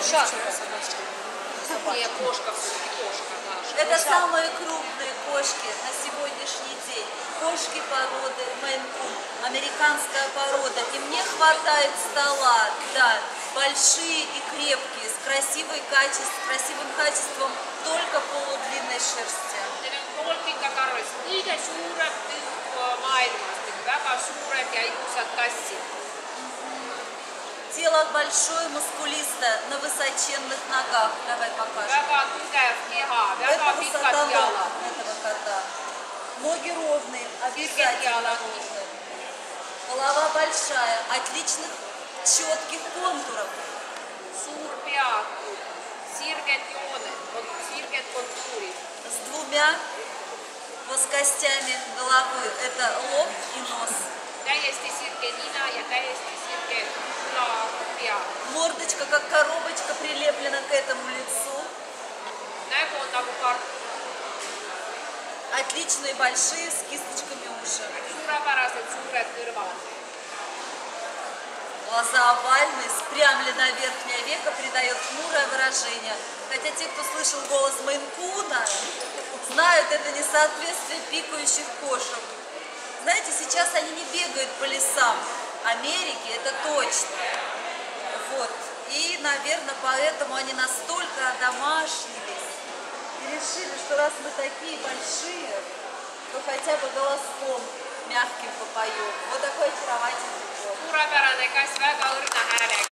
Не, кошка все-таки кошка наша. Это самые крупные кошки на сегодняшний день. Кошки породы Мейн-кун, американская порода. И мне хватает стола, да, большие и крепкие, с красивым качеством только полудлинной шерсти. Kolpinkakarvoista. Niiden suuret maailmasta, väga suuret ja ilusat kassid. Тело большое, мускулистое, на высоченных ногах. Давай покажем. Väga tugev keha, Это väga высота pikad ног jalad. этого кота. Ноги ровные, обязательно ровные. Голова большая, отличных, четких контуров. Suur pea, sirged jooned, sirged kontuurid. С двумя плоскостями головы. Это лоб и нос. Täiesti sirge nina ja täiesti sirge pea. Мордочка, как коробочка, прилеплена к этому лицу. Nägu on nagu karp. Отличные большие с кисточками уши. Suurepärased suured kõrvad. Глаза овальные, спрямлено верхнее веко, придает хмурое выражение. Хотя те, кто слышал голос Мейн-куна, знают это несоответствие пикающих кошек. Знаете, сейчас они не бегают по лесам Америки, это точно. Вот. И, наверное, поэтому они настолько одомашнились и решили, что раз мы такие большие, то хотя бы голоском мягким попоем. Вот такой очаровательный кот. Suurepärane kass, väga õrna häälega.